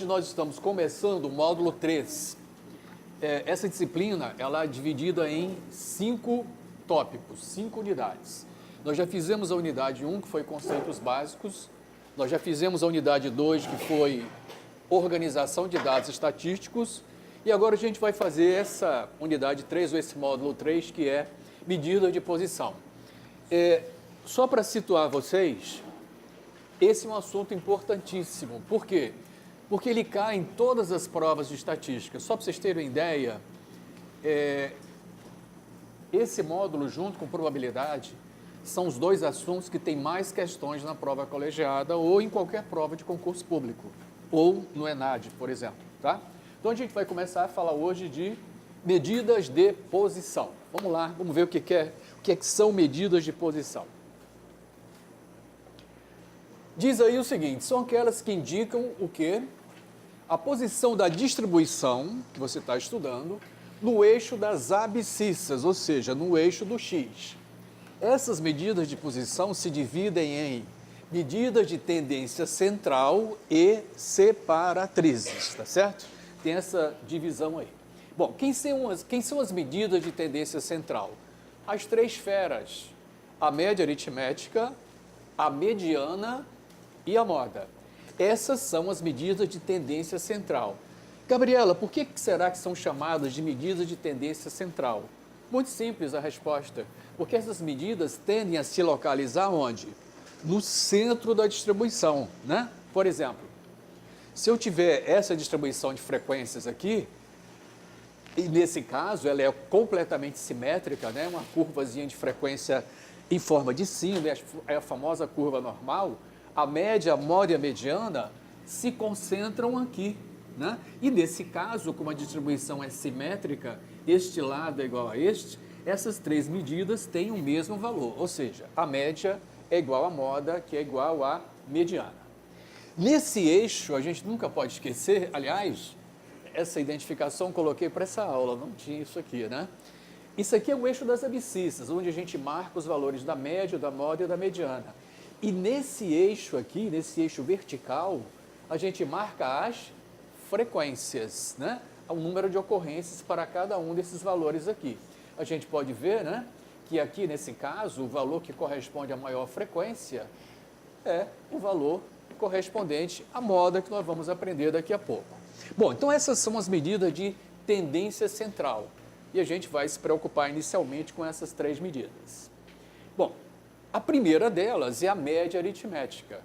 nós estamos começando o módulo 3. Essa disciplina, ela é dividida em 5 tópicos, 5 unidades. Nós já fizemos a unidade 1, que foi conceitos básicos. Nós já fizemos a unidade 2, que foi organização de dados estatísticos. E agora a gente vai fazer essa unidade 3, ou esse módulo 3, que é medida de posição. Só para situar vocês, esse é um assunto importantíssimo. Por quê? Porque ele cai em todas as provas de estatística. Só para vocês terem uma ideia, esse módulo, junto com probabilidade, são os 2 assuntos que têm mais questões na prova colegiada ou em qualquer prova de concurso público, ou no ENAD, por exemplo. Tá? Então, a gente vai começar a falar hoje de medidas de posição. Vamos lá, vamos ver o que são medidas de posição. Diz aí o seguinte, são aquelas que indicam o quê? A posição da distribuição, que você está estudando, no eixo das abscissas, ou seja, no eixo do X. Essas medidas de posição se dividem em medidas de tendência central e separatrizes, tá certo? Tem essa divisão aí. Bom, quem são as medidas de tendência central? As 3 esferas, a média aritmética, a mediana e a moda. Essas são as medidas de tendência central. Gabriela, por que será que são chamadas de medidas de tendência central? Muito simples a resposta, porque essas medidas tendem a se localizar onde? No centro da distribuição, né? Por exemplo, se eu tiver essa distribuição de frequências aqui, e nesse caso ela é completamente simétrica, né? Uma curvazinha de frequência em forma de sino, é a famosa curva normal, a média, a moda e a mediana se concentram aqui, né? E nesse caso, como a distribuição é simétrica, este lado é igual a este, essas 3 medidas têm o mesmo valor, ou seja, a média é igual à moda, que é igual à mediana. Nesse eixo, a gente nunca pode esquecer, aliás, essa identificação eu coloquei para essa aula, não tinha isso aqui, né? Isso aqui é o eixo das abscissas, onde a gente marca os valores da média, da moda e da mediana. E nesse eixo aqui, nesse eixo vertical, a gente marca as frequências, né? O número de ocorrências para cada um desses valores aqui. A gente pode ver, né, que aqui nesse caso, o valor que corresponde à maior frequência é o valor correspondente à moda que nós vamos aprender daqui a pouco. Bom, então essas são as medidas de tendência central. E a gente vai se preocupar inicialmente com essas 3 medidas. Bom, a primeira delas é a média aritmética.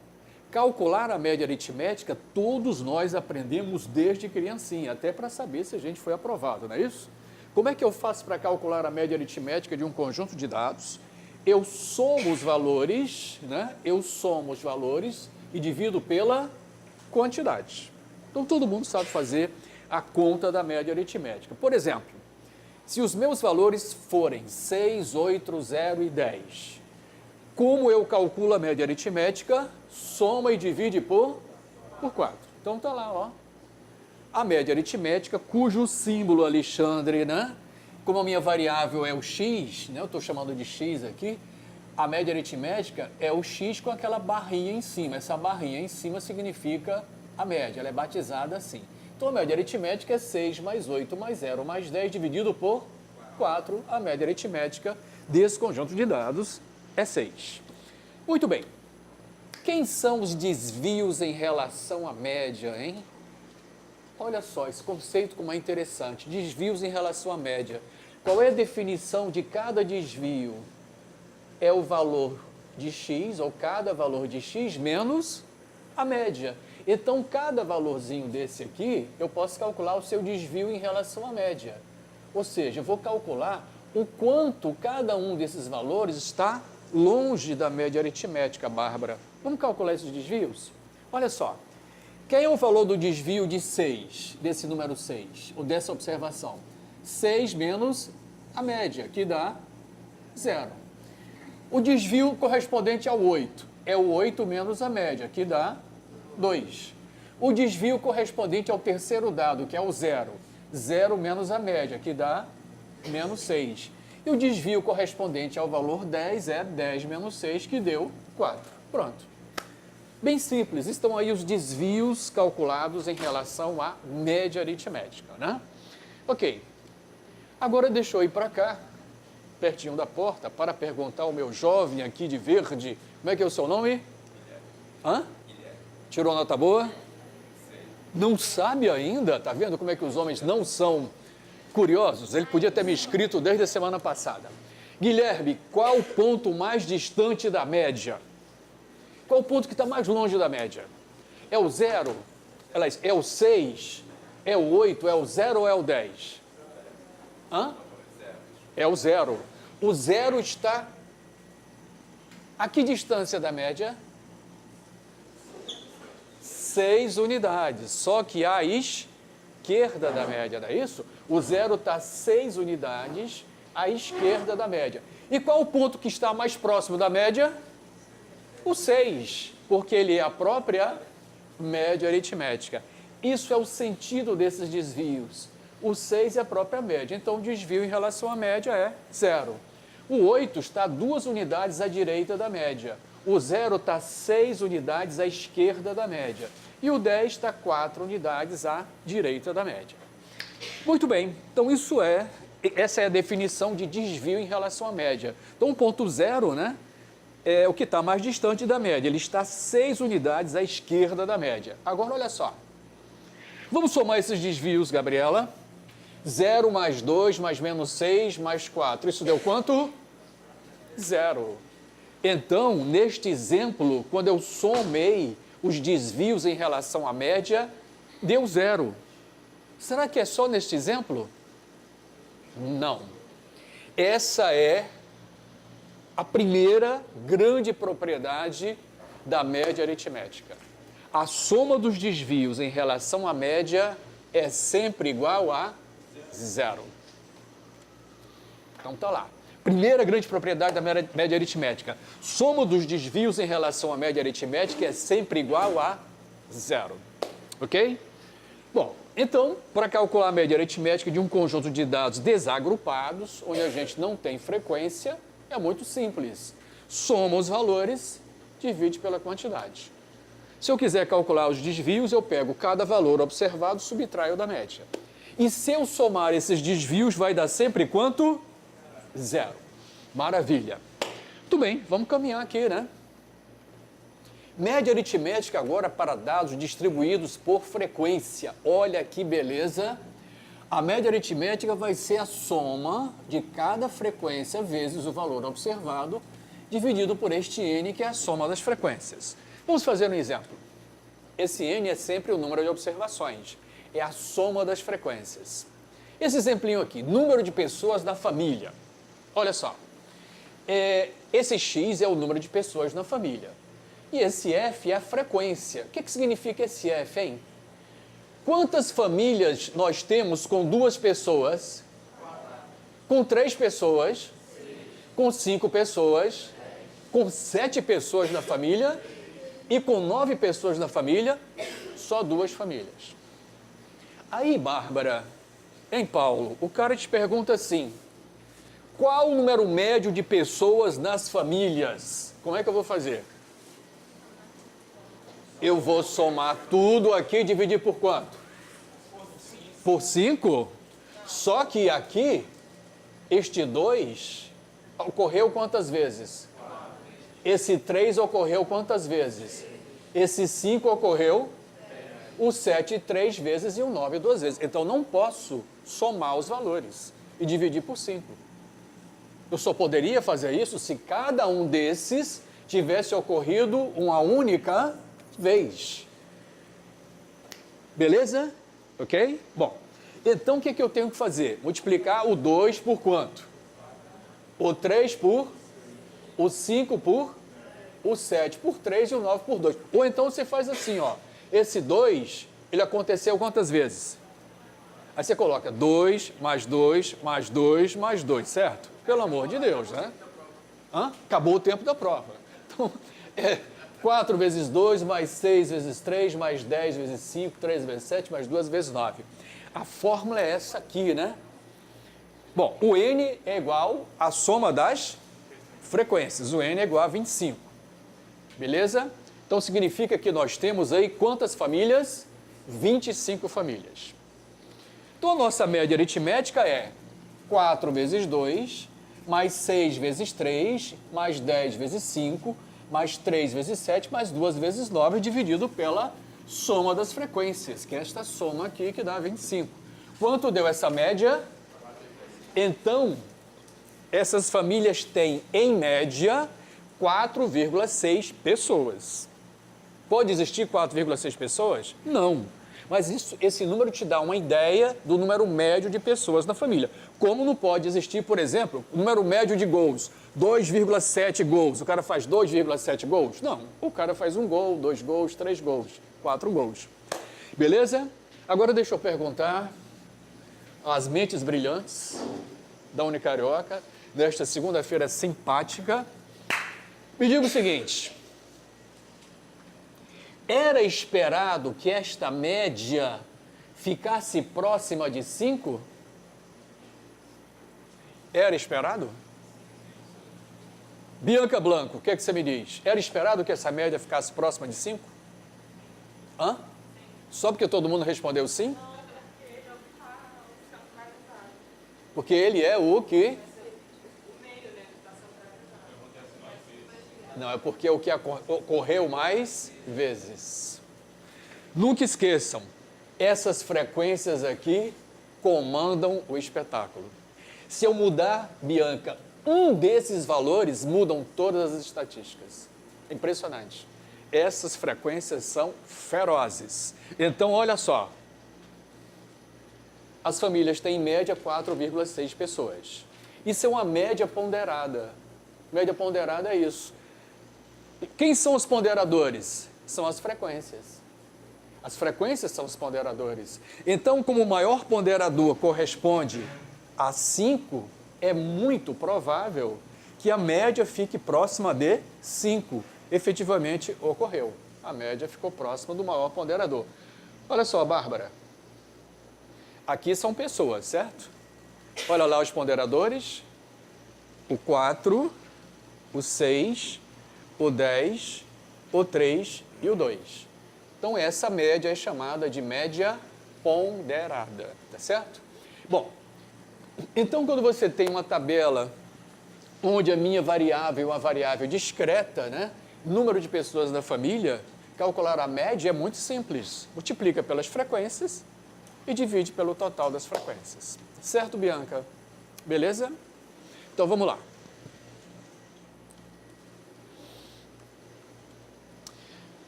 Calcular a média aritmética, todos nós aprendemos desde criancinha, até para saber se a gente foi aprovado, não é isso? Como é que eu faço para calcular a média aritmética de um conjunto de dados? Eu somo os valores, né? Eu somo os valores e divido pela quantidade. Então, todo mundo sabe fazer a conta da média aritmética. Por exemplo, se os meus valores forem 6, 8, 0 e 10, como eu calculo a média aritmética? Soma e divide por 4. Então, está lá, ó. A média aritmética, cujo símbolo Alexandre, né? Como a minha variável é o x, né? Eu estou chamando de x aqui, a média aritmética é o x com aquela barrinha em cima. Essa barrinha em cima significa a média, ela é batizada assim. Então, a média aritmética é 6 mais 8 mais 0 mais 10 dividido por 4. A média aritmética desse conjunto de dados é 6. Muito bem. Quem são os desvios em relação à média, hein? Olha só, esse conceito como é interessante. Desvios em relação à média. Qual é a definição de cada desvio? É o valor de x, ou cada valor de x, menos a média. Então, cada valorzinho desse aqui, eu posso calcular o seu desvio em relação à média. Ou seja, eu vou calcular o quanto cada um desses valores está longe da média aritmética, Bárbara. Vamos calcular esses desvios? Olha só. Quem é o valor do desvio de 6, desse número 6, ou dessa observação? 6 menos a média, que dá 0. O desvio correspondente ao 8 é o 8 menos a média, que dá 2. O desvio correspondente ao terceiro dado, que é o 0. 0 menos a média, que dá menos 6. E o desvio correspondente ao valor 10 é 10 menos 6, que deu 4. Pronto. Bem simples, estão aí os desvios calculados em relação à média aritmética, né? Ok, agora deixa eu ir para cá, pertinho da porta, para perguntar ao meu jovem aqui de verde, como é que é o seu nome? Hã? Tirou nota boa? Não sabe ainda? Tá vendo como é que os homens não são curiosos? Ele podia ter me escrito desde a semana passada. Guilherme, qual o ponto mais distante da média? Qual o ponto que está mais longe da média? É o 0? É o 6? É o 8? É o 0 ou é o 10? Hã? É o 0. O 0 está a que distância da média? 6 unidades. Só que à esquerda da média, não é isso? O 0 está 6 unidades à esquerda da média. E qual o ponto que está mais próximo da média? O 6, porque ele é a própria média aritmética. Isso é o sentido desses desvios. O 6 é a própria média, então o desvio em relação à média é 0. O 8 está 2 unidades à direita da média. O 0 está 6 unidades à esquerda da média. E o 10 está 4 unidades à direita da média. Muito bem, então essa é a definição de desvio em relação à média. Então o ponto 0, né, é o que está mais distante da média. Ele está 6 unidades à esquerda da média. Agora olha só. Vamos somar esses desvios, Gabriela. 0 mais 2 mais menos 6 mais 4. Isso deu quanto? 0. Então, neste exemplo, quando eu somei os desvios em relação à média, deu 0. Será que é só neste exemplo? Não. Essa é a primeira grande propriedade da média aritmética. A soma dos desvios em relação à média é sempre igual a 0. Então tá lá. Primeira grande propriedade da média aritmética. Soma dos desvios em relação à média aritmética é sempre igual a 0. Ok? Bom, então, para calcular a média aritmética de um conjunto de dados desagrupados, onde a gente não tem frequência, é muito simples. Soma os valores, divide pela quantidade. Se eu quiser calcular os desvios, eu pego cada valor observado, subtraio da média. E se eu somar esses desvios, vai dar sempre quanto? 0. Maravilha. Muito bem, vamos caminhar aqui, né? Média aritmética agora para dados distribuídos por frequência. Olha que beleza. A média aritmética vai ser a soma de cada frequência vezes o valor observado, dividido por este n, que é a soma das frequências. Vamos fazer um exemplo. Esse n é sempre o número de observações. É a soma das frequências. Esse exemplinho aqui, número de pessoas da família. Olha só, esse x é o número de pessoas na família. E esse f é a frequência. O que significa esse f, hein? Quantas famílias nós temos com 2 pessoas? Com 3 pessoas? Com 5 pessoas? Com 7 pessoas na família? E com 9 pessoas na família? Só 2 famílias. Aí, Bárbara, em Paulo, o cara te pergunta assim, qual o número médio de pessoas nas famílias? Como é que eu vou fazer? Eu vou somar tudo aqui e dividir por quanto? Por 5? Só que aqui, este 2 ocorreu quantas vezes? Esse 3 ocorreu quantas vezes? Esse 5 ocorreu? O 7 3 vezes e o 9 2 vezes. Então, não posso somar os valores e dividir por 5. Eu só poderia fazer isso se cada um desses tivesse ocorrido uma única vez. Beleza? Ok? Bom, então o que eu tenho que fazer? Multiplicar o 2 por quanto? O 3 por? O 5 por? O 7 por 3 e o 9 por 2. Ou então você faz assim, ó. Esse 2, ele aconteceu quantas vezes? Aí você coloca 2, mais 2, mais 2, mais 2, certo? Pelo amor de Deus, né? Acabou o tempo da prova. Então, 4 vezes 2, mais 6 vezes 3, mais 10 vezes 5, 3 vezes 7, mais 2 vezes 9. A fórmula é essa aqui, né? Bom, o n é igual à soma das frequências. O n é igual a 25. Beleza? Então, significa que nós temos aí quantas famílias? 25 famílias. Então, a nossa média aritmética é 4 vezes 2, mais 6 vezes 3, mais 10 vezes 5, mais 3 vezes 7, mais 2 vezes 9, dividido pela soma das frequências, que é esta soma aqui que dá 25. Quanto deu essa média? Então, essas famílias têm, em média, 4,6 pessoas. Pode existir 4,6 pessoas? Não. Mas esse número te dá uma ideia do número médio de pessoas na família. Como não pode existir, por exemplo, o número médio de gols, 2,7 gols. O cara faz 2,7 gols? Não. O cara faz 1 gol, 2 gols, 3 gols, 4 gols. Beleza? Agora deixa eu perguntar às mentes brilhantes da Unicarioca, nesta segunda-feira simpática. Me diga o seguinte: era esperado que esta média ficasse próxima de 5? Era esperado? Bianca Blanco, o que é que você me diz? Era esperado que essa média ficasse próxima de 5? Hã? Só porque todo mundo respondeu sim? Porque ele é o que? Não, é porque é o que ocorreu mais vezes. Nunca esqueçam, essas frequências aqui comandam o espetáculo. Se eu mudar, Bianca, um desses valores, mudam todas as estatísticas. Impressionante. Essas frequências são ferozes. Então, olha só. As famílias têm, em média, 4,6 pessoas. Isso é uma média ponderada. Média ponderada é isso. Quem são os ponderadores? São as frequências. As frequências são os ponderadores. Então, como o maior ponderador corresponde a 5, é muito provável que a média fique próxima de 5. Efetivamente ocorreu. A média ficou próxima do maior ponderador. Olha só, Bárbara. Aqui são pessoas, certo? Olha lá os ponderadores. O 4, o 6, o 10, o 3 e o 2. Então, essa média é chamada de média ponderada, tá certo? Bom, então, quando você tem uma tabela onde a minha variável é uma variável discreta, né? Número de pessoas da família, calcular a média é muito simples. Multiplica pelas frequências e divide pelo total das frequências. Certo, Bianca? Beleza? Então, vamos lá.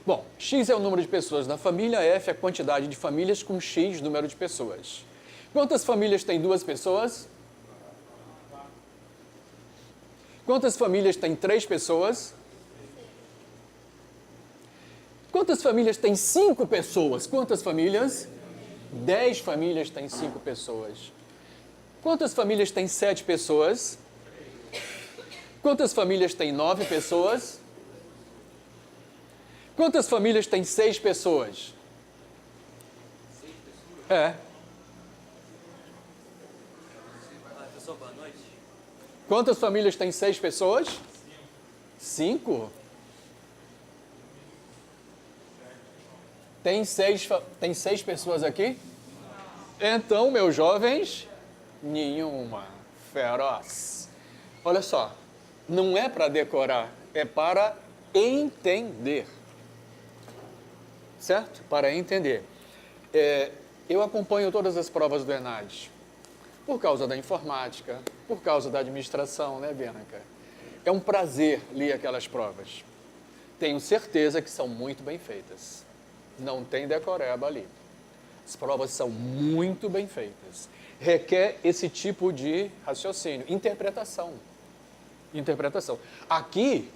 Bom, X é o número de pessoas na família, F é a quantidade de famílias com X número de pessoas. Quantas famílias tem 2 pessoas? Quantas famílias tem 3 pessoas? Quantas famílias tem 5 pessoas? Quantas famílias? 10 famílias têm 5 pessoas. Quantas famílias têm 7 pessoas? Quantas famílias têm 9 pessoas? Quantas famílias têm 6 pessoas? 6 pessoas? É. Pessoal, boa noite. Quantas famílias têm 6 pessoas? 5. Tem 6 pessoas aqui? Então, meus jovens, nenhuma. Feroz. Olha só, não é para decorar, é para entender. Certo? Para entender. Eu acompanho todas as provas do ENAD. Por causa da informática, por causa da administração, né, Bianca? É um prazer ler aquelas provas. Tenho certeza que são muito bem feitas. Não tem decoreba ali. As provas são muito bem feitas. Requer esse tipo de raciocínio, interpretação. Interpretação. Aqui,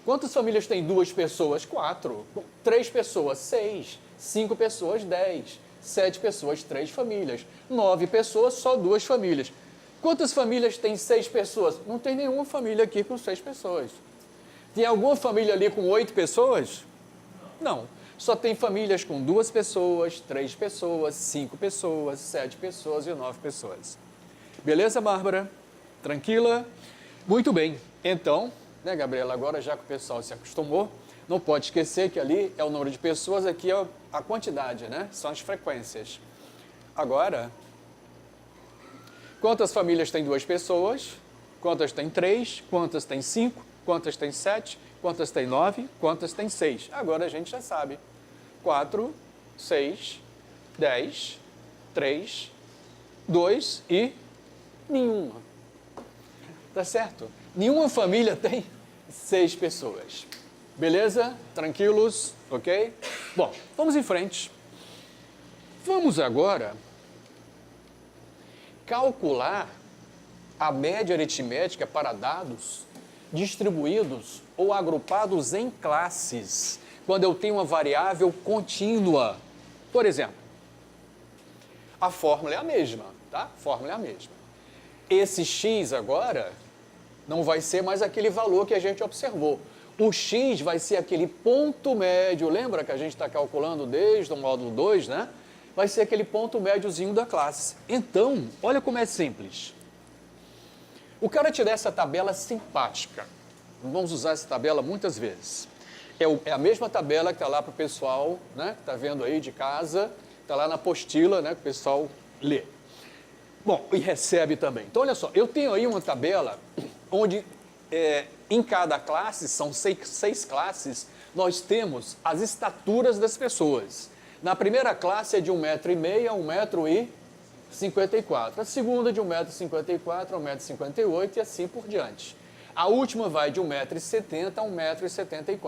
quantas famílias tem 2 pessoas? 4. 3 pessoas? 6. 5 pessoas? 10. 7 pessoas? 3 famílias. 9 pessoas? Só 2 famílias. Quantas famílias tem 6 pessoas? Não tem nenhuma família aqui com 6 pessoas. Tem alguma família ali com 8 pessoas? Não. Só tem famílias com 2 pessoas, 3 pessoas, 5 pessoas, 7 pessoas e 9 pessoas. Beleza, Bárbara? Tranquila? Muito bem. Então, né, Gabriela, agora já que o pessoal se acostumou, Não pode esquecer que ali é o número de pessoas, aqui é a quantidade, né? São as frequências. Agora, quantas famílias tem 2 pessoas? Quantas tem 3? Quantas tem 5? Quantas tem 7? Quantas tem 9? Quantas tem 6? Agora a gente já sabe. 4, 6, 10, 3, 2 e nenhuma. Tá certo? Nenhuma família tem 6 pessoas. Beleza? Tranquilos? Ok? Bom, vamos em frente. Vamos agora calcular a média aritmética para dados distribuídos ou agrupados em classes, quando eu tenho uma variável contínua. Por exemplo, a fórmula é a mesma, tá? A fórmula é a mesma. Esse x agora não vai ser mais aquele valor que a gente observou. O x vai ser aquele ponto médio, lembra que a gente está calculando desde o módulo 2, né? Vai ser aquele ponto médiozinho da classe. Então, olha como é simples. O cara te dá essa tabela simpática. Vamos usar essa tabela muitas vezes. É a mesma tabela que está lá para o pessoal, né? Que está vendo aí de casa, está lá na apostila, né? Que o pessoal lê. Bom, e recebe também. Então, olha só, eu tenho aí uma tabela onde em cada classe, são 6 classes, nós temos as estaturas das pessoas. Na primeira classe é de 1,5 m a 1,54 m. A segunda de 1,54 m a 1,58 m e assim por diante. A última vai de 1,70 m a 1,74 m.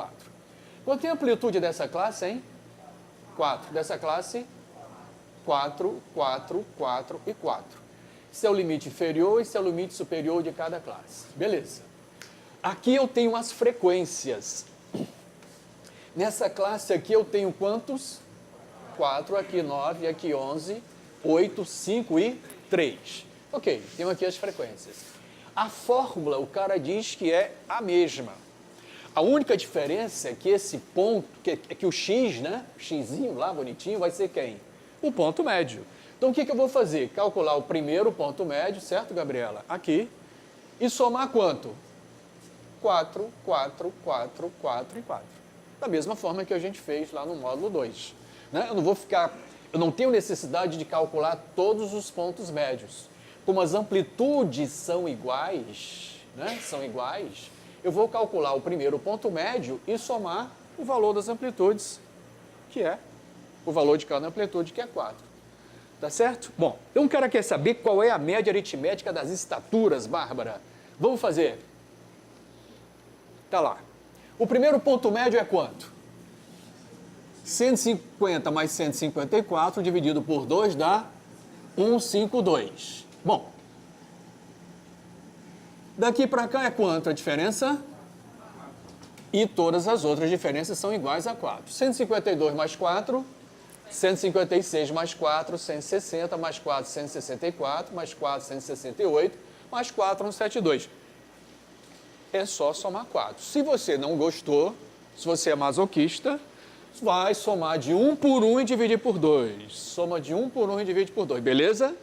Quanto é a amplitude dessa classe, hein? 4. Dessa classe, 4, 4, 4 e 4. Esse é o limite inferior e esse é o limite superior de cada classe. Beleza. Aqui eu tenho as frequências. Nessa classe aqui eu tenho quantos? 4, aqui 9, aqui 11, 8, 5 e 3. Ok, tenho aqui as frequências. A fórmula, o cara diz que é a mesma. A única diferença é que esse ponto, que o x, né? O xzinho lá, bonitinho, vai ser quem? O ponto médio. Então, o que eu vou fazer? Calcular o primeiro ponto médio, certo, Gabriela? Aqui. E somar quanto? 4, 4, 4, 4 e 4. Da mesma forma que a gente fez lá no módulo 2. Né? Eu não tenho necessidade de calcular todos os pontos médios. Como as amplitudes são iguais, né? Eu vou calcular o primeiro ponto médio e somar o valor das amplitudes, que é o valor de cada amplitude, que é 4. Tá certo? Bom, então o cara quer saber qual é a média aritmética das estaturas, Bárbara. Vamos fazer. Tá lá. O primeiro ponto médio é quanto? 150 mais 154 dividido por 2 dá 152. Bom, daqui para cá é quanto a diferença? E todas as outras diferenças são iguais a 4. 152 mais 4, 156 mais 4, 160 mais 4, 164, mais 4, 168, mais 4, 172. É só somar 4. Se você não gostou, se você é masoquista, vai somar de 1 por 1 e dividir por 2. Soma de 1 por 1 e divide por 2, beleza?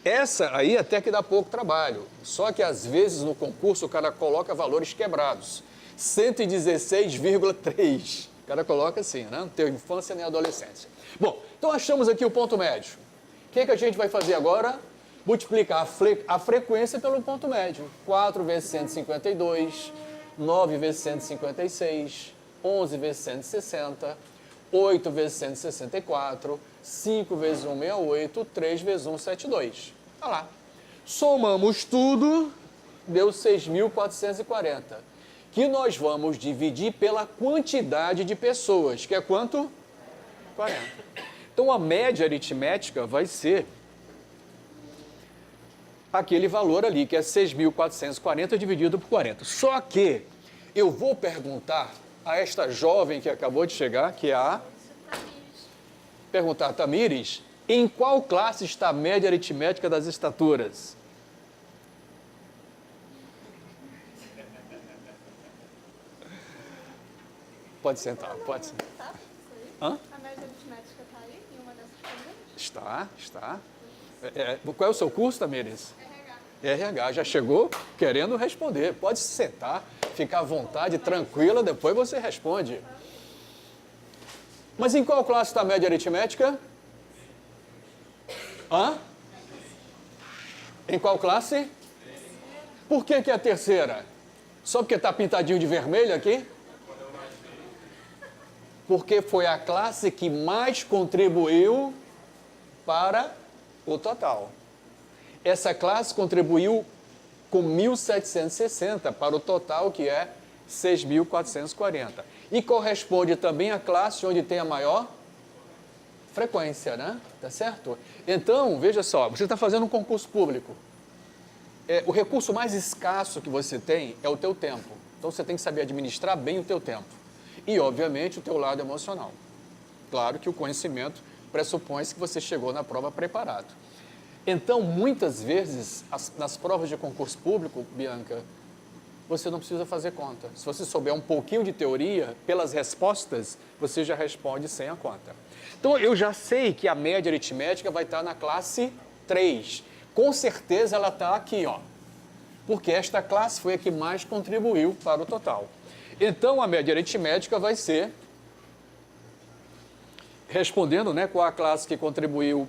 Essa aí até que dá pouco trabalho. Só que às vezes no concurso o cara coloca valores quebrados. 116,3. O cara coloca assim, né? Não tem infância nem adolescência. Bom, então achamos aqui o ponto médio. O que a gente vai fazer agora? Multiplicar a frequência pelo ponto médio. 4 vezes 152, 9 vezes 156, 11 vezes 160, 8 vezes 164, 5 vezes 168, 3 vezes 172. Olha lá. Somamos tudo, deu 6.440. Que nós vamos dividir pela quantidade de pessoas, que é quanto? 40. Então, a média aritmética vai ser aquele valor ali, que é 6.440 dividido por 40. Só que eu vou perguntar a esta jovem que acabou de chegar, que é a... Perguntar a Tamires, em qual classe está a média aritmética das estaturas? Pode sentar, pode sentar. Tá? Hã? A média aritmética está aí, em uma dessas perguntas? Está. Qual é o seu curso, Tamires? RH. RH já chegou querendo responder. Pode se sentar, ficar à vontade, tranquila, depois você responde. Mas em qual classe está a média aritmética? Hã? Em qual classe? Por que é a terceira? Só porque está pintadinho de vermelho aqui? Porque foi a classe que mais contribuiu para o total. Essa classe contribuiu com 1.760 para o total, que é 6.440. E corresponde também à classe onde tem a maior frequência, né? Tá certo? Então, veja só, você está fazendo um concurso público. O recurso mais escasso que você tem é o teu tempo. Então, você tem que saber administrar bem o teu tempo. E, obviamente, o teu lado emocional. Claro que o conhecimento pressupõe que você chegou na prova preparado. Então, muitas vezes, nas provas de concurso público, Bianca, você não precisa fazer conta. Se você souber um pouquinho de teoria, pelas respostas, você já responde sem a conta. Então, eu já sei que a média aritmética vai estar na classe 3. Com certeza ela está aqui, ó. Porque esta classe foi a que mais contribuiu para o total. Então, a média aritmética vai ser, respondendo, né, qual a classe que contribuiu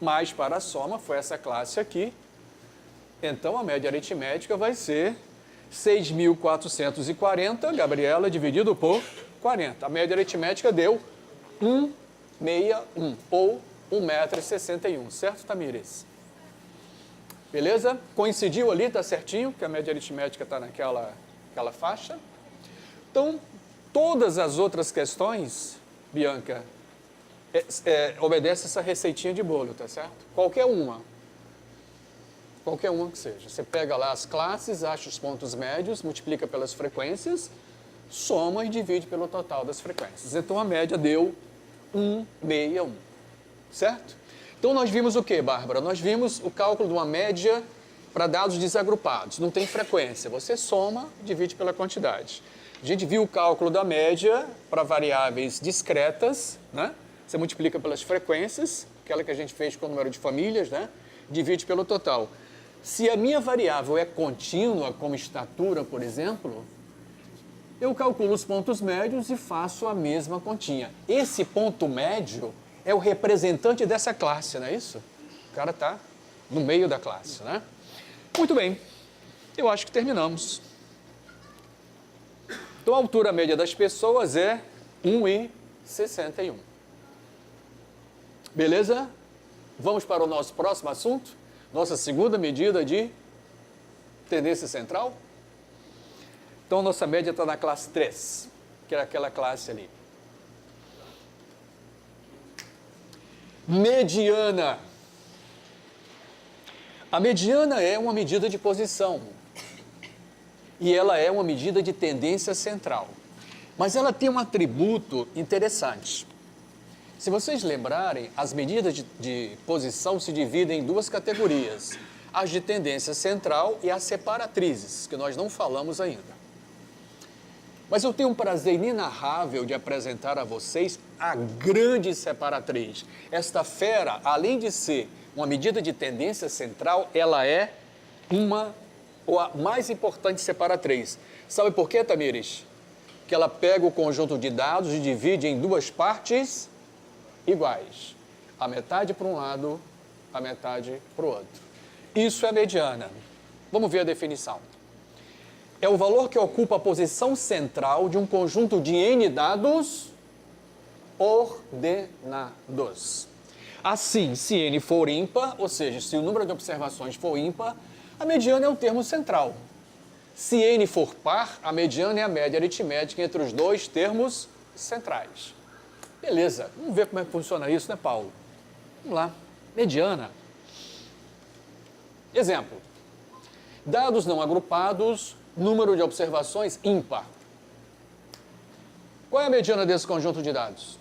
mais para a soma, foi essa classe aqui. Então, a média aritmética vai ser 6.440, Gabriela, dividido por 40. A média aritmética deu 161, ou 1,61 m, certo, Tamires? Beleza? Coincidiu ali, tá certinho, que a média aritmética está naquela faixa. Então, todas as outras questões, Bianca, obedece essa receitinha de bolo, tá certo? Qualquer uma que seja. Você pega lá as classes, acha os pontos médios, multiplica pelas frequências, soma e divide pelo total das frequências. Então, a média deu 161, certo? Então, nós vimos o que, Bárbara? Nós vimos o cálculo de uma média para dados desagrupados. Não tem frequência. Você soma, divide pela quantidade. A gente viu o cálculo da média para variáveis discretas, né? Você multiplica pelas frequências, aquela que a gente fez com o número de famílias, né? Divide pelo total. Se a minha variável é contínua, como estatura, por exemplo, eu calculo os pontos médios e faço a mesma continha. Esse ponto médio é o representante dessa classe, não é isso? O cara está no meio da classe, né? Muito bem, eu acho que terminamos. Então, a altura média das pessoas é 1,61. Beleza? Vamos para o nosso próximo assunto? Nossa segunda medida de tendência central? Então, nossa média está na classe 3, que é aquela classe ali. Mediana. A mediana é uma medida de posição. E ela é uma medida de tendência central. Mas ela tem um atributo interessante. Se vocês lembrarem, as medidas de posição se dividem em duas categorias. As de tendência central e as separatrizes, que nós não falamos ainda. Mas eu tenho um prazer inenarrável de apresentar a vocês a grande separatriz. Esta fera, além de ser uma medida de tendência central, ela é ou a mais importante separatriz. Sabe por quê, Tamires? Que ela pega o conjunto de dados e divide em duas partes iguais. A metade para um lado, a metade para o outro. Isso é mediana. Vamos ver a definição. É o valor que ocupa a posição central de um conjunto de N dados ordenados. Assim, se N for ímpar, ou seja, se o número de observações for ímpar, a mediana é o termo central. Se N for par, a mediana é a média aritmética entre os dois termos centrais. Beleza, vamos ver como é que funciona isso, né, Paulo? Vamos lá. Mediana. Exemplo. Dados não agrupados, número de observações ímpar. Qual é a mediana desse conjunto de dados?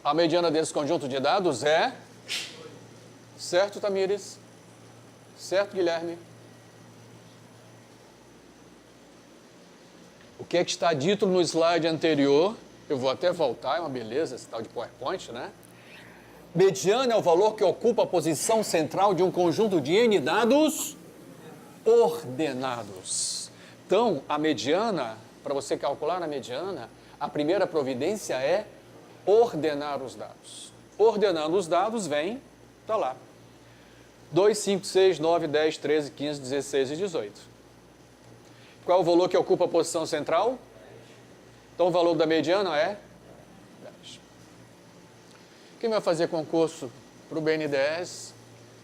A mediana desse conjunto de dados é... Certo, Tamires? Certo, Guilherme? O que é que está dito no slide anterior? Eu vou até voltar, é uma beleza esse tal de PowerPoint, né? Mediana é o valor que ocupa a posição central de um conjunto de n dados ordenados. Então, a mediana, para você calcular a mediana, a primeira providência é ordenar os dados. Ordenando os dados, vem, está lá. 2, 5, 6, 9, 10, 13, 15, 16 e 18. Qual é o valor que ocupa a posição central? Então, o valor da mediana é 10. Quem vai fazer concurso para o BNDES,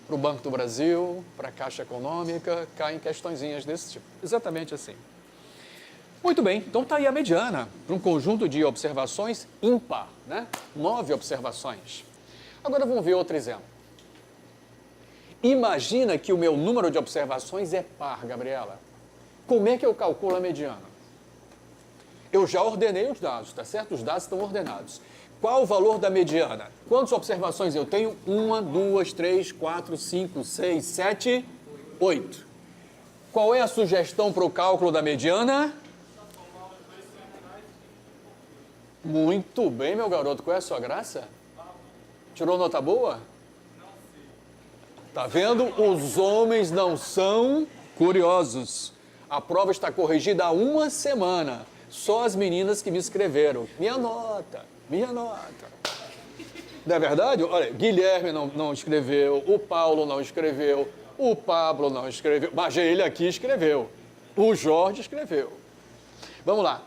para o Banco do Brasil, para a Caixa Econômica, caem questõezinhas desse tipo. Exatamente assim. Muito bem, então está aí a mediana, para um conjunto de observações ímpar, né? 9 observações. Agora vamos ver outro exemplo. Imagina que o meu número de observações é par, Gabriela. Como é que eu calculo a mediana? Eu já ordenei os dados, tá certo? Os dados estão ordenados. Qual o valor da mediana? Quantas observações eu tenho? 1, 2, 3, 4, 5, 6, 7, 8. Qual é a sugestão para o cálculo da mediana? Muito bem, meu garoto. Qual é a sua graça? Tirou nota boa? Tá vendo? Os homens não são curiosos. A prova está corrigida há uma semana. Só as meninas que me escreveram. Minha nota, minha nota. Não é verdade? Olha, Guilherme não escreveu, o Paulo não escreveu, o Pablo não escreveu, mas ele aqui escreveu. O Jorge escreveu. Vamos lá.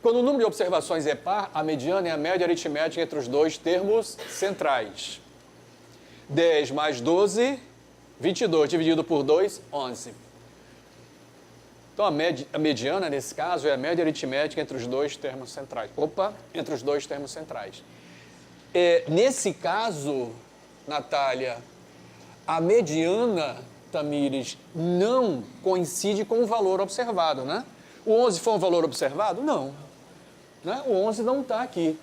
Quando o número de observações é par, a mediana é a média aritmética entre os dois termos centrais. 10 mais 12, 22, dividido por 2, 11. Então, a mediana, nesse caso, é a média aritmética entre os dois termos centrais. Entre os dois termos centrais. Nesse caso, Natália, a mediana, Tamires, não coincide com o valor observado, né? O 11 foi um valor observado? Não. Né? O 11 não está aqui.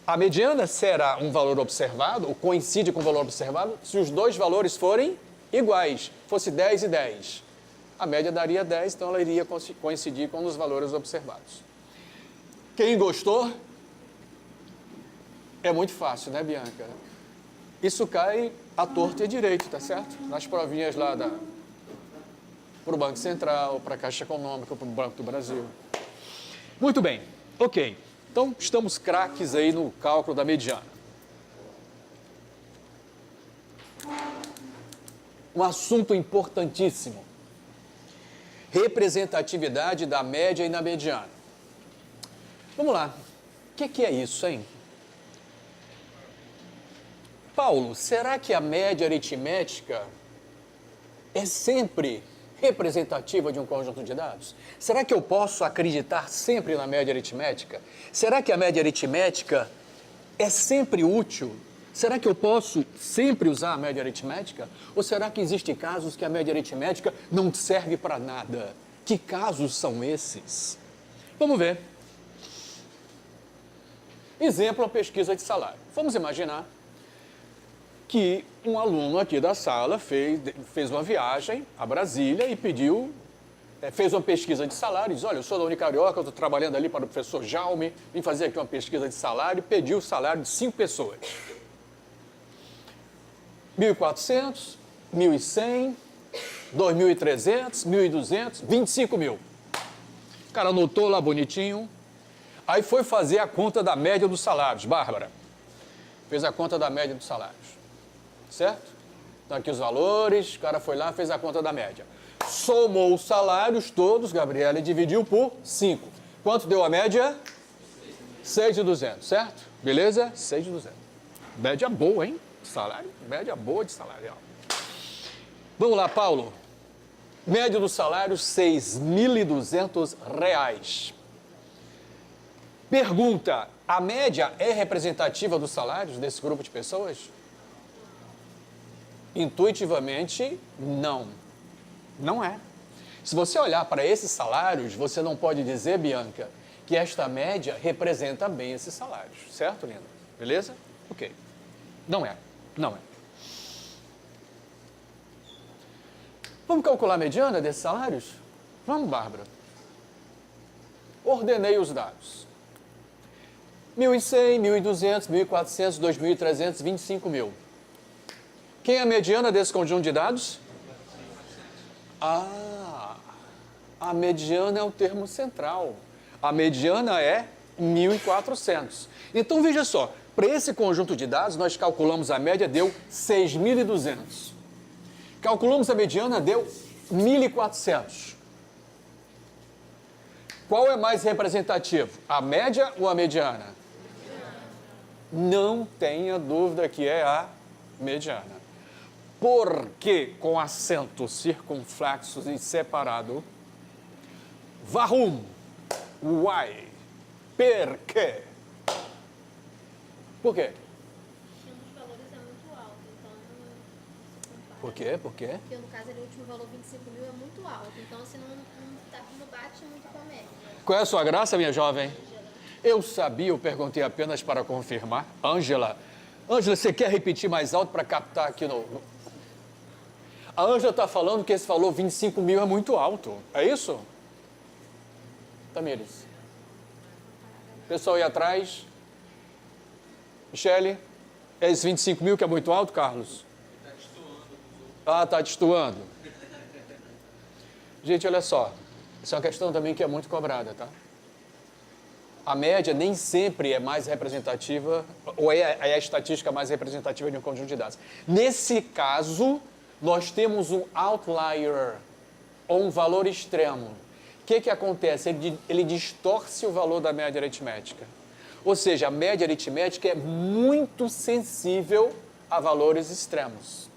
A mediana será um valor observado, ou coincide com o valor observado, se os dois valores forem iguais, fosse 10 e 10. A média daria 10, então ela iria coincidir com os valores observados. Quem gostou? É muito fácil, né, Bianca? Isso cai à torta e à direito, tá certo? Nas provinhas lá para o Banco Central, para a Caixa Econômica, para o Banco do Brasil. Muito bem, ok. Então, estamos craques aí no cálculo da mediana. Um assunto importantíssimo. Representatividade da média e da mediana. Vamos lá. O que é isso, hein? Paulo, será que a média aritmética é sempre representativa de um conjunto de dados? Será que eu posso acreditar sempre na média aritmética? Será que a média aritmética é sempre útil? Será que eu posso sempre usar a média aritmética? Ou será que existem casos que a média aritmética não serve para nada? Que casos são esses? Vamos ver. Exemplo, a pesquisa de salário. Vamos imaginar que um aluno aqui da sala fez uma viagem a Brasília e fez uma pesquisa de salário, diz, olha, eu sou da Unicarioca, eu estou trabalhando ali para o professor Jaume, vim fazer aqui uma pesquisa de salário e pediu o salário de 5 pessoas. 1.400, 1.100, 2.300, 1.200, 25 mil. O cara anotou lá bonitinho, aí foi fazer a conta da média dos salários, Bárbara. Fez a conta da média dos salários. Certo? Então aqui os valores, o cara foi lá, fez a conta da média. Somou os salários todos, Gabriela, e dividiu por 5. Quanto deu a média? 6.200, certo? Beleza? 6.200. Média boa, hein? Salário, média boa de salário. Vamos lá, Paulo. Média do salário, R$6.200. Pergunta, a média é representativa dos salários desse grupo de pessoas? Intuitivamente, não. Não é. Se você olhar para esses salários, você não pode dizer, Bianca, que esta média representa bem esses salários. Certo, linda? Beleza? Ok. Não é. Não é. Vamos calcular a mediana desses salários? Vamos, Bárbara. Ordenei os dados. 1.100, 1.200, 1.400, 2.300, 25 mil. Quem é a mediana desse conjunto de dados? A mediana é o termo central. A mediana é 1.400. Então, veja só, para esse conjunto de dados, nós calculamos a média, deu 6.200. Calculamos a mediana, deu 1.400. Qual é mais representativo? A média ou a mediana? Não tenha dúvida que é a mediana. Porque, com acento circunflexo e separado, warum, why, perquê? Por quê? Um dos valores é muito alto, então se compara. Por quê? Por quê? Porque no caso, o último valor, 25 mil, é muito alto, então se não bate muito com a média. Qual é a sua graça, minha jovem? Eu sabia, eu perguntei apenas para confirmar. Ângela, você quer repetir mais alto para captar aqui no... A Ângela está falando que esse valor 25 mil é muito alto. É isso? Tamires. Pessoal aí atrás. Michele. É esse 25 mil que é muito alto, Carlos? Está destoando. Gente, olha só. Isso é uma questão também que é muito cobrada, tá? A média nem sempre é mais representativa, ou é a estatística mais representativa de um conjunto de dados. Nesse caso, nós temos um outlier, ou um valor extremo. O que acontece? Ele distorce o valor da média aritmética. Ou seja, a média aritmética é muito sensível a valores extremos.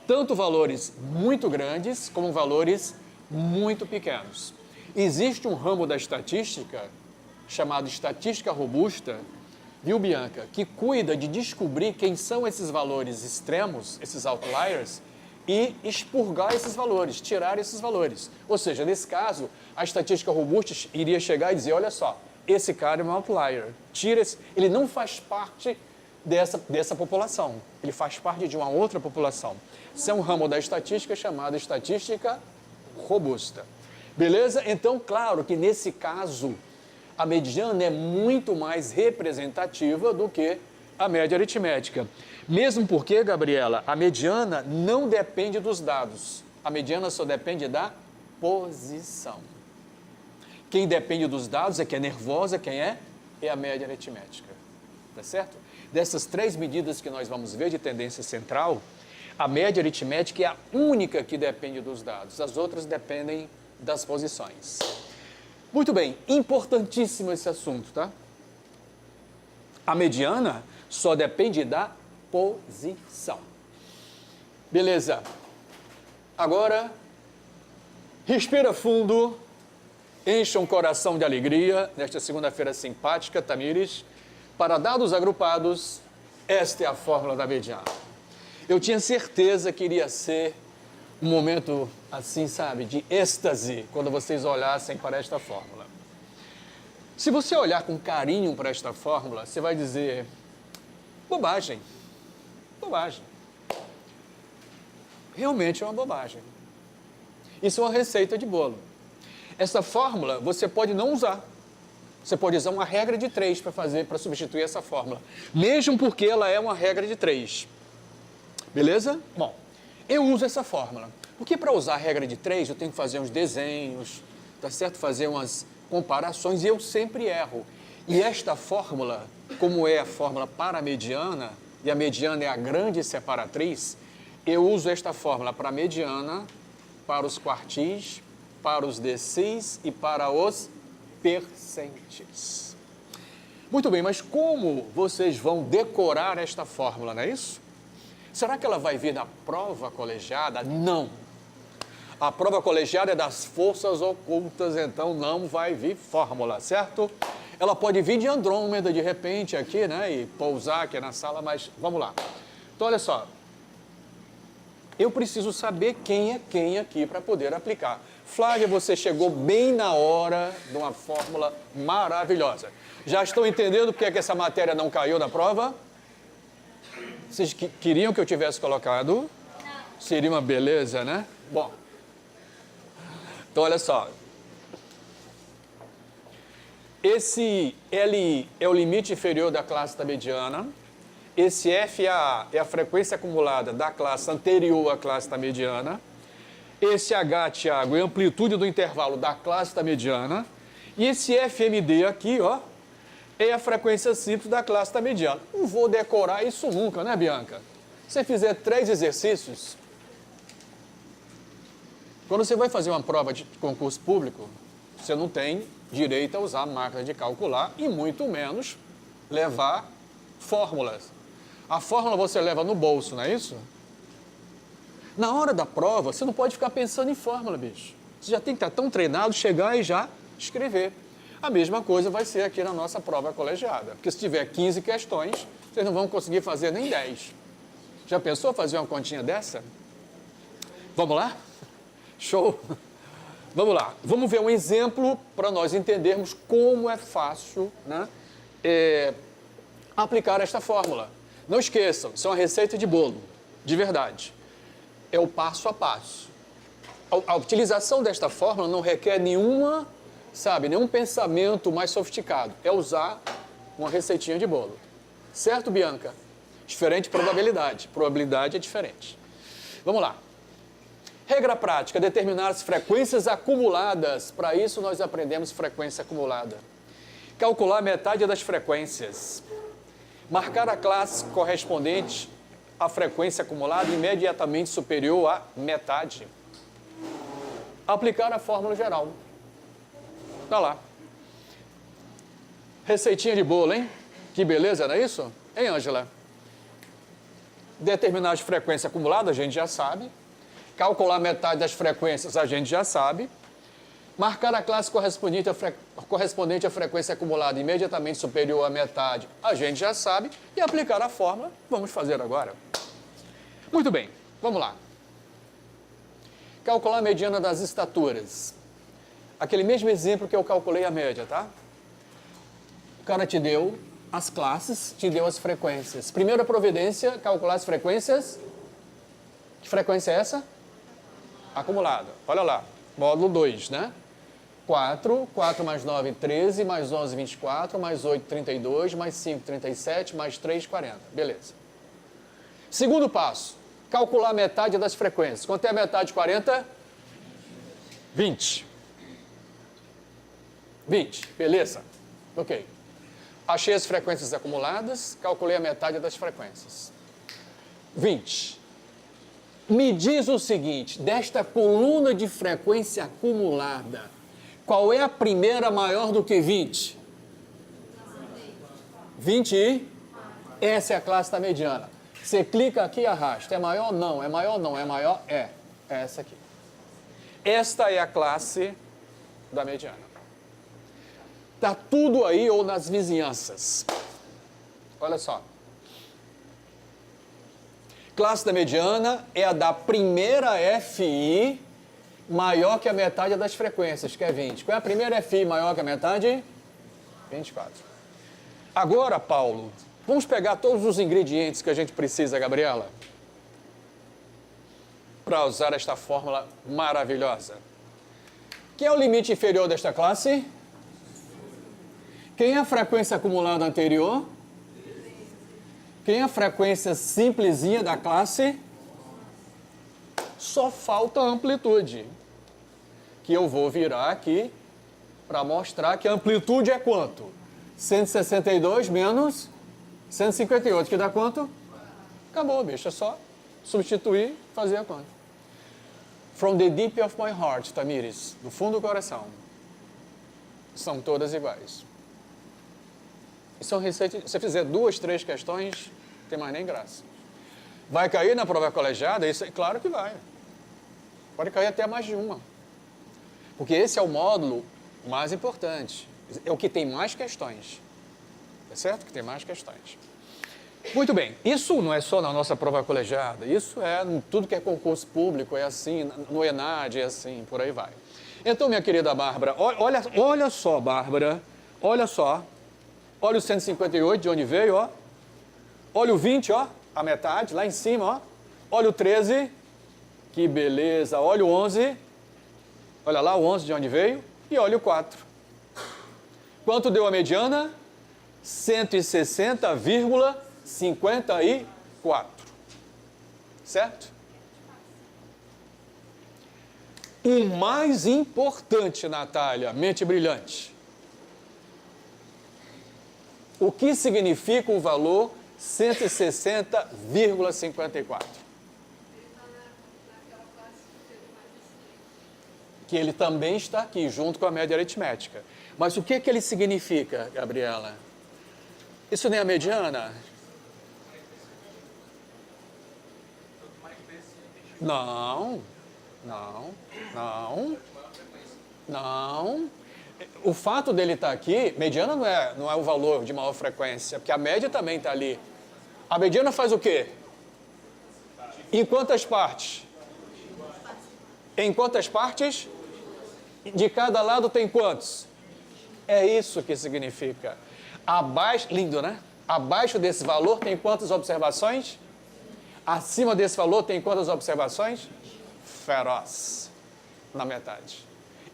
Tanto valores muito grandes, como valores muito pequenos. Existe um ramo da estatística chamado estatística robusta, viu, Bianca, que cuida de descobrir quem são esses valores extremos, esses outliers, e expurgar esses valores, tirar esses valores. Ou seja, nesse caso, a estatística robusta iria chegar e dizer, olha só, esse cara é um outlier, tira esse, ele não faz parte dessa população, ele faz parte de uma outra população. Isso é um ramo da estatística chamado estatística robusta. Beleza? Então, claro que nesse caso, a mediana é muito mais representativa do que a média aritmética. Mesmo porque, Gabriela, a mediana não depende dos dados. A mediana só depende da posição. Quem depende dos dados é quem é nervosa, quem é? É a média aritmética. Tá certo? Dessas três medidas que nós vamos ver de tendência central, a média aritmética é a única que depende dos dados. As outras dependem das posições. Muito bem, importantíssimo esse assunto, tá? A mediana só depende da posição. Beleza. Agora, respira fundo, encha um coração de alegria nesta segunda-feira simpática, Tamires. Para dados agrupados, esta é a fórmula da mediana. Eu tinha certeza que iria ser um momento assim, sabe, de êxtase, quando vocês olhassem para esta fórmula. Se você olhar com carinho para esta fórmula, você vai dizer, bobagem, bobagem. Realmente é uma bobagem. Isso é uma receita de bolo. Essa fórmula você pode não usar. Você pode usar uma regra de 3 para substituir essa fórmula. Mesmo porque ela é uma regra de 3. Beleza? Bom, eu uso essa fórmula. Porque para usar a regra de 3, eu tenho que fazer uns desenhos, tá certo? Fazer umas comparações e eu sempre erro. E esta fórmula, como é a fórmula para a mediana, e a mediana é a grande separatriz, eu uso esta fórmula para a mediana, para os quartis, para os decis e para os percentes. Muito bem, mas como vocês vão decorar esta fórmula, não é isso? Será que ela vai vir na prova colegiada? Não. A prova colegiada é das forças ocultas, então não vai vir fórmula, certo? Ela pode vir de Andrômeda, de repente, aqui, né? E pousar aqui na sala, mas vamos lá. Então, olha só. Eu preciso saber quem é quem aqui para poder aplicar. Flávia, você chegou bem na hora de uma fórmula maravilhosa. Já estão entendendo porque é que essa matéria não caiu na prova? Vocês queriam que eu tivesse colocado? Não. Seria uma beleza, né? Bom. Então, olha só. Esse L é o limite inferior da classe da mediana. Esse FA é a frequência acumulada da classe anterior à classe da mediana. Esse H, Thiago, é a amplitude do intervalo da classe da mediana. E esse FMD aqui, ó, é a frequência simples da classe da mediana. Não vou decorar isso nunca, né, Bianca? Se você fizer 3 exercícios, quando você vai fazer uma prova de concurso público, você não tem direito a usar máquina de calcular e muito menos levar fórmulas. A fórmula você leva no bolso, não é isso? Na hora da prova, você não pode ficar pensando em fórmula, bicho. Você já tem que estar tão treinado, chegar e já escrever. A mesma coisa vai ser aqui na nossa prova colegiada. Porque se tiver 15 questões, vocês não vão conseguir fazer nem 10. Já pensou fazer uma continha dessa? Vamos lá? Show? Vamos lá. Vamos ver um exemplo para nós entendermos como é fácil, né, aplicar esta fórmula. Não esqueçam, isso é uma receita de bolo, de verdade. É o passo a passo. A utilização desta fórmula não requer nenhum pensamento mais sofisticado. É usar uma receitinha de bolo. Certo, Bianca? Diferente de probabilidade. Probabilidade é diferente. Vamos lá. Regra prática, determinar as frequências acumuladas. Para isso, nós aprendemos frequência acumulada. Calcular metade das frequências. Marcar a classe correspondente à frequência acumulada imediatamente superior à metade. Aplicar a fórmula geral. Tá lá. Receitinha de bolo, hein? Que beleza, não é isso? Hein, Ângela? Determinar as frequências acumuladas, a gente já sabe. Calcular metade das frequências, a gente já sabe. Marcar a classe correspondente à frequência acumulada imediatamente superior à metade, a gente já sabe. E aplicar a fórmula, vamos fazer agora. Muito bem, vamos lá. Calcular a mediana das estaturas. Aquele mesmo exemplo que eu calculei a média, tá? O cara te deu as classes, te deu as frequências. Primeira providência, calcular as frequências. Que frequência é essa? Acumulada. Olha lá, módulo 2, né? 4 mais 9, 13, mais 11, 24, mais 8, 32, mais 5, 37, mais 3, 40. Beleza. Segundo passo, calcular a metade das frequências. Quanto é a metade de 40? 20. 20, beleza. Ok. Achei as frequências acumuladas, calculei a metade das frequências. 20. Me diz o seguinte, desta coluna de frequência acumulada, qual é a primeira maior do que 20? 20. Essa é a classe da mediana. Você clica aqui e arrasta. É maior? Não. É maior? Não. É maior? É. É essa aqui. Esta é a classe da mediana. Está tudo aí ou nas vizinhanças. Olha só. Classe da mediana é a da primeira FI maior que a metade das frequências, que é 20. Qual é a primeira FI maior que a metade? 24. Agora, Paulo, vamos pegar todos os ingredientes que a gente precisa, Gabriela, para usar esta fórmula maravilhosa. Quem é o limite inferior desta classe? Quem é a frequência acumulada anterior? Quem é a frequência simplesinha da classe? Só falta a amplitude, que eu vou virar aqui para mostrar que a amplitude é quanto? 162 menos 158, que dá quanto? Acabou, bicho, é só substituir e fazer a conta. From the deep of my heart, Tamires, do fundo do coração. São todas iguais. Isso é uma receita, se você fizer 2, 3 questões, não tem mais nem graça. Vai cair na prova colegiada? Isso, claro que vai. Pode cair até mais de uma. Porque esse é o módulo mais importante. É o que tem mais questões. É certo? Que tem mais questões. Muito bem. Isso não é só na nossa prova colegiada. Isso é em tudo que é concurso público, é assim, no ENAD, é assim, por aí vai. Então, minha querida Bárbara, olha só, Bárbara, olha só. Olha o 158, de onde veio, ó. Olha o 20, ó, a metade, lá em cima, ó. Olha o 13, que beleza. Olha o 11, olha lá o 11 de onde veio. E olha o 4. Quanto deu a mediana? 160,54. Certo? O mais importante, Natália, mente brilhante. O que significa o valor 160,54? Que ele também está aqui, junto com a média aritmética. Mas o que ele significa, Gabriela? Isso nem é a mediana? Não. O fato dele estar aqui, mediana não é o valor de maior frequência, porque a média também está ali. A mediana faz o quê? Em quantas partes? Em quantas partes? De cada lado tem quantos? É isso que significa. Abaixo, lindo, né? Abaixo desse valor tem quantas observações? Acima desse valor tem quantas observações? Feroz. Na metade.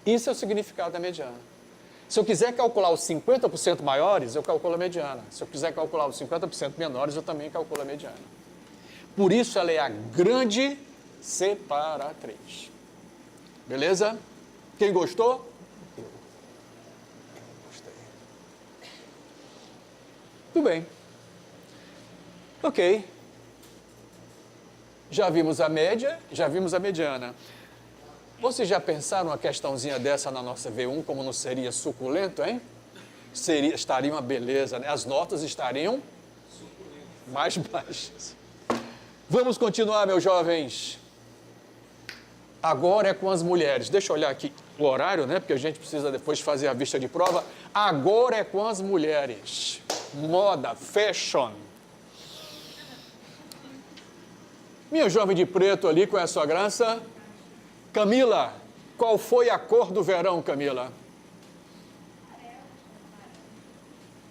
Isso é o significado da mediana. Se eu quiser calcular os 50% maiores, eu calculo a mediana. Se eu quiser calcular os 50% menores, eu também calculo a mediana. Por isso ela é a grande separatriz. Beleza? Quem gostou? Eu gostei. Tudo bem. Ok. Já vimos a média, já vimos a mediana. Vocês já pensaram uma questãozinha dessa na nossa V1, como não seria suculento, hein? Estaria uma beleza, né? As notas estariam mais baixas. Vamos continuar, meus jovens. Agora é com as mulheres. Deixa eu olhar aqui o horário, né? Porque a gente precisa depois fazer a vista de prova. Agora é com as mulheres. Moda, fashion. Minha jovem de preto ali, com a sua graça. Camila, qual foi a cor do verão, Camila?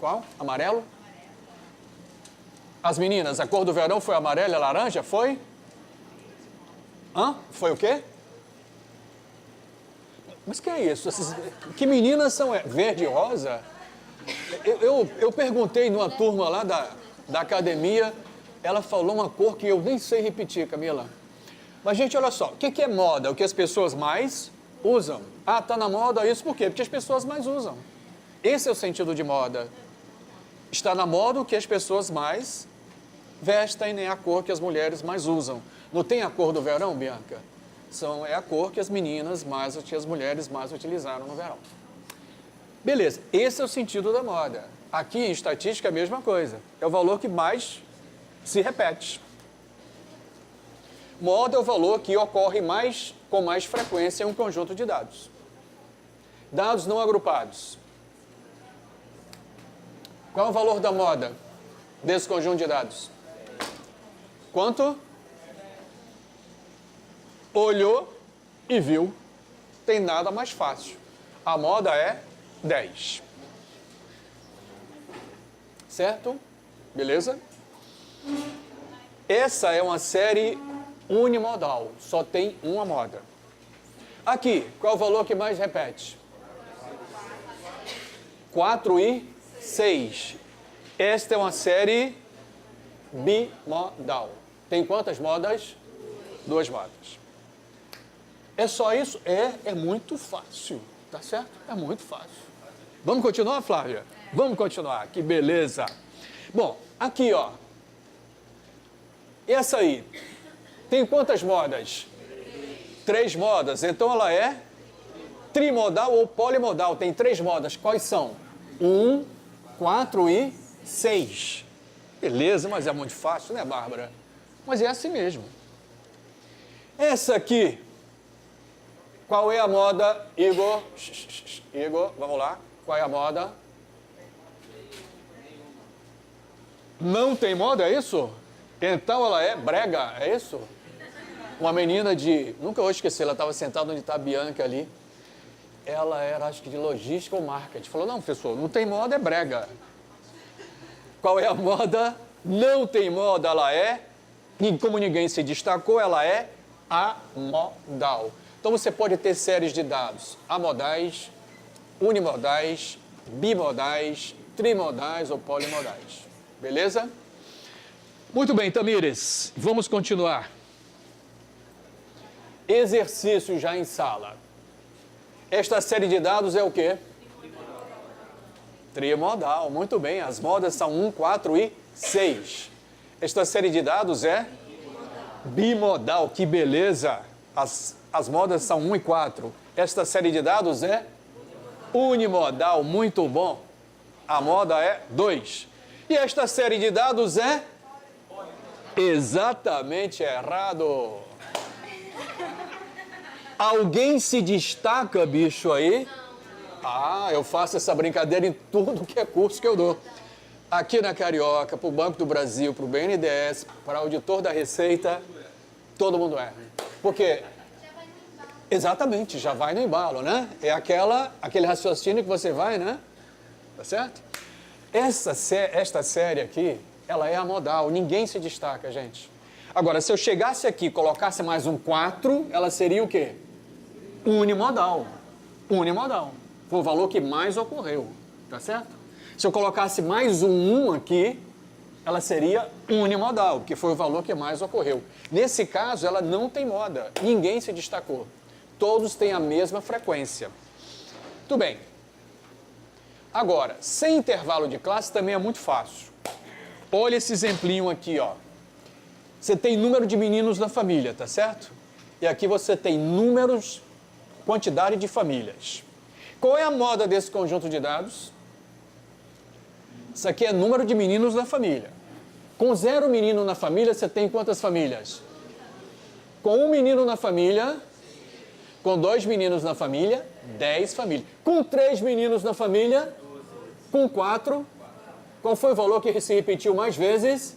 Qual? Amarelo? As meninas, a cor do verão foi amarela e laranja, foi? Hã? Foi o quê? Mas que é isso? Que meninas são? Verde e rosa? Eu perguntei numa turma lá da academia, ela falou uma cor que eu nem sei repetir, Camila. Mas, gente, olha só, o que é moda? O que as pessoas mais usam. Ah, tá na moda isso por quê? Porque as pessoas mais usam. Esse é o sentido de moda. Está na moda o que as pessoas mais vestem, nem a cor que as mulheres mais usam. Não tem a cor do verão, Bianca? É a cor que as meninas mais, que as mulheres mais utilizaram no verão. Beleza, esse é o sentido da moda. Aqui em estatística é a mesma coisa. É o valor que mais se repete. Moda é o valor que ocorre com mais frequência em um conjunto de dados. Dados não agrupados. Qual é o valor da moda desse conjunto de dados? Quanto? Olhou e viu. Tem nada mais fácil. A moda é 10. Certo? Beleza? Essa é uma série unimodal, só tem uma moda. Aqui, qual é o valor que mais repete? 4 e 6. Esta é uma série bimodal. Tem quantas modas? 2 modas. É só isso? É muito fácil, tá certo? É muito fácil. Vamos continuar, Flávia? Vamos continuar, que beleza. Bom, aqui, ó. Essa aí. Tem quantas modas? 3 modas. Então ela é trimodal ou polimodal. Tem 3 modas. Quais são? 1, 4 e 6. Beleza, mas é muito fácil, né, Bárbara? Mas é assim mesmo. Essa aqui. Qual é a moda, Igor? Igor, vamos lá. Qual é a moda? Não tem moda, é isso? Então ela é brega, é isso? Uma menina nunca vou esquecer, ela estava sentada onde está a Bianca ali. Ela era, acho que de logística ou marketing. Falou, não, professor, não tem moda, é brega. Qual é a moda? Não tem moda, ela é, como ninguém se destacou, ela é amodal. Então você pode ter séries de dados amodais, unimodais, bimodais, trimodais ou polimodais. Beleza? Muito bem, Tamires, vamos continuar. Exercício já em sala. Esta série de dados é o quê? Trimodal, muito bem. As modas são 1, 4 e 6. Esta série de dados é? Bimodal, que beleza. As modas são 1 e 4. Esta série de dados é? Unimodal, muito bom. A moda é 2. E esta série de dados é? Exatamente errado. Alguém se destaca, bicho, aí? Ah, eu faço essa brincadeira em tudo que é curso que eu dou. Aqui na Carioca, para o Banco do Brasil, para o BNDES, para o Auditor da Receita, todo mundo erra. Porque, exatamente, já vai no embalo, né? É aquele raciocínio que você vai, né? Tá certo? Esta série aqui, ela é a modal, ninguém se destaca, gente. Agora, se eu chegasse aqui e colocasse mais um 4, ela seria o quê? Unimodal. Unimodal. Foi o valor que mais ocorreu, tá certo? Se eu colocasse mais um 1 aqui, ela seria unimodal, que foi o valor que mais ocorreu. Nesse caso, ela não tem moda, ninguém se destacou. Todos têm a mesma frequência. Tudo bem. Agora, sem intervalo de classe também é muito fácil. Olha esse exemplinho aqui, ó. Você tem número de meninos na família, tá certo? E aqui você tem números, quantidade de famílias. Qual é a moda desse conjunto de dados? Isso aqui é número de meninos na família. Com 0 menino na família, você tem quantas famílias? Com 1 menino na família, com 2 meninos na família, 10 famílias. Com 3 meninos na família, com 4, qual foi o valor que se repetiu mais vezes?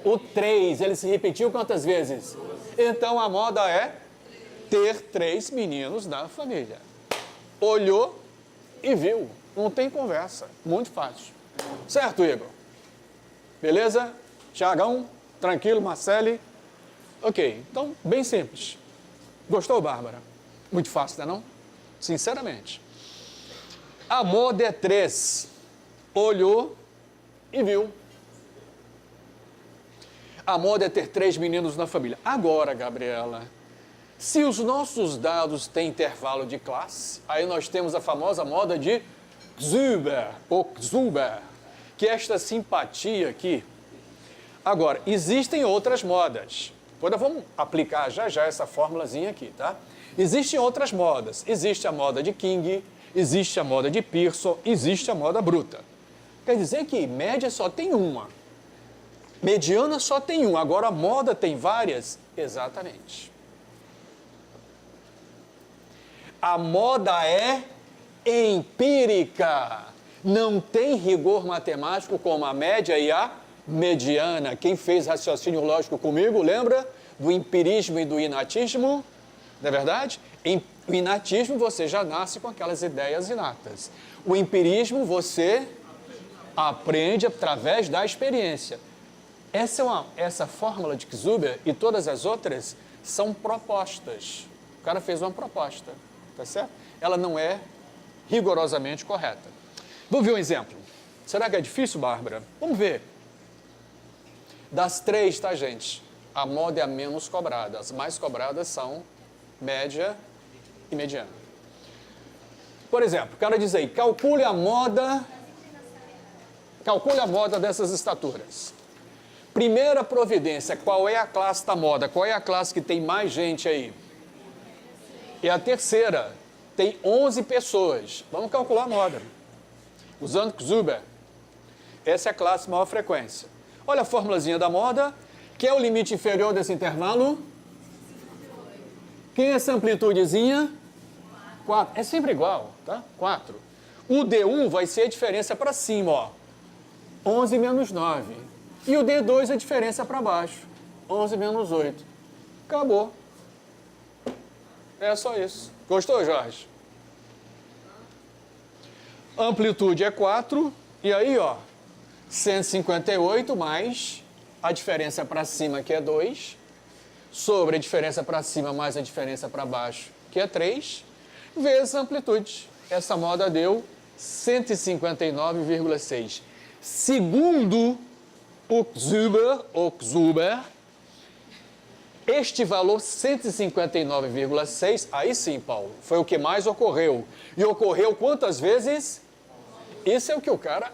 O 3. Ele se repetiu quantas vezes? Então a moda é ter 3 meninos na família. Olhou e viu. Não tem conversa. Muito fácil. Certo, Igor? Beleza? Tiagão? Tranquilo, Marcele? Ok. Então, bem simples. Gostou, Bárbara? Muito fácil, não é não? Sinceramente. A moda é 3. Olhou e viu. A moda é ter 3 meninos na família. Agora, Gabriela, se os nossos dados têm intervalo de classe, aí nós temos a famosa moda de Zuber, ou Zuber, que é esta simpatia aqui. Agora, existem outras modas. Agora vamos aplicar já essa formulazinha aqui, tá? Existem outras modas. Existe a moda de King, existe a moda de Pearson, existe a moda bruta. Quer dizer que média só tem uma. Mediana só tem uma. Agora a moda tem várias? Exatamente. A moda é empírica. Não tem rigor matemático como a média e a mediana. Quem fez raciocínio lógico comigo, lembra do empirismo e do inatismo? Não é verdade? O inatismo você já nasce com aquelas ideias inatas. O empirismo você aprende através da experiência. Essa fórmula de Zuber e todas as outras são propostas. O cara fez uma proposta, tá certo? Ela não é rigorosamente correta. Vamos ver um exemplo. Será que é difícil, Bárbara? Vamos ver. Das 3, tá, gente? A moda é a menos cobrada. As mais cobradas são média e mediana. Por exemplo, o cara diz aí, calcule a moda dessas estaturas. Primeira providência, qual é a classe da moda? Qual é a classe que tem mais gente aí? E a terceira, tem 11 pessoas. Vamos calcular a moda. Usando Zuber. Essa é a classe maior frequência. Olha a formulazinha da moda. Que é o limite inferior desse intervalo? Quem é essa amplitudezinha? 4. É sempre igual, tá? 4. O D1 vai ser a diferença para cima, ó. 11 menos 9. E o D2 é a diferença para baixo. 11 menos 8. Acabou. É só isso. Gostou, Jorge? Amplitude é 4. E aí, ó, 158 mais a diferença para cima, que é 2, sobre a diferença para cima mais a diferença para baixo, que é 3, vezes a amplitude. Essa moda deu 159,6. Segundo o Zuber, este valor 159,6, aí sim, Paulo, foi o que mais ocorreu. E ocorreu quantas vezes? Isso é o que o cara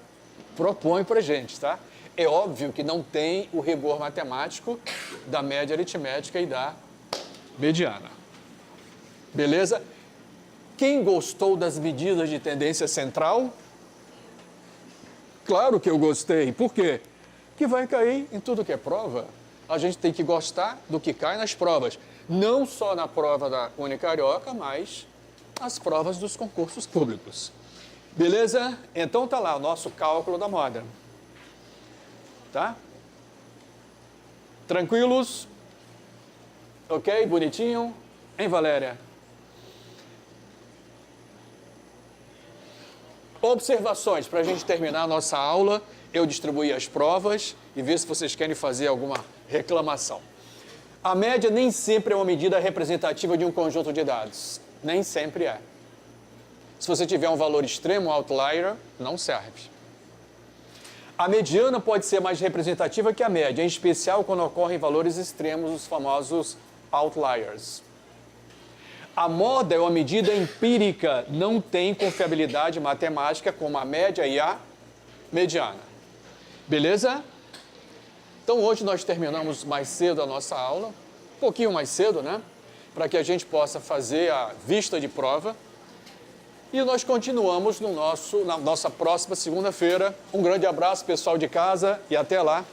propõe para gente, tá? É óbvio que não tem o rigor matemático da média aritmética e da mediana. Beleza? Quem gostou das medidas de tendência central? Claro que eu gostei. Por quê? Que vai cair em tudo que é prova. A gente tem que gostar do que cai nas provas. Não só na prova da Unicarioca, mas as provas dos concursos públicos. Beleza? Então tá lá o nosso cálculo da moda. Tá? Tranquilos? Ok? Bonitinho? Hein, Valéria? Observações para a gente terminar a nossa aula. Eu distribuí as provas e ver se vocês querem fazer alguma reclamação. A média nem sempre é uma medida representativa de um conjunto de dados. Nem sempre é. Se você tiver um valor extremo, outlier, não serve. A mediana pode ser mais representativa que a média, em especial quando ocorrem valores extremos, os famosos outliers. A moda é uma medida empírica, não tem confiabilidade matemática como a média e a mediana. Beleza? Então hoje nós terminamos mais cedo a nossa aula, um pouquinho mais cedo, né? Para que a gente possa fazer a vista de prova. E nós continuamos na nossa próxima segunda-feira. Um grande abraço, pessoal de casa, e até lá.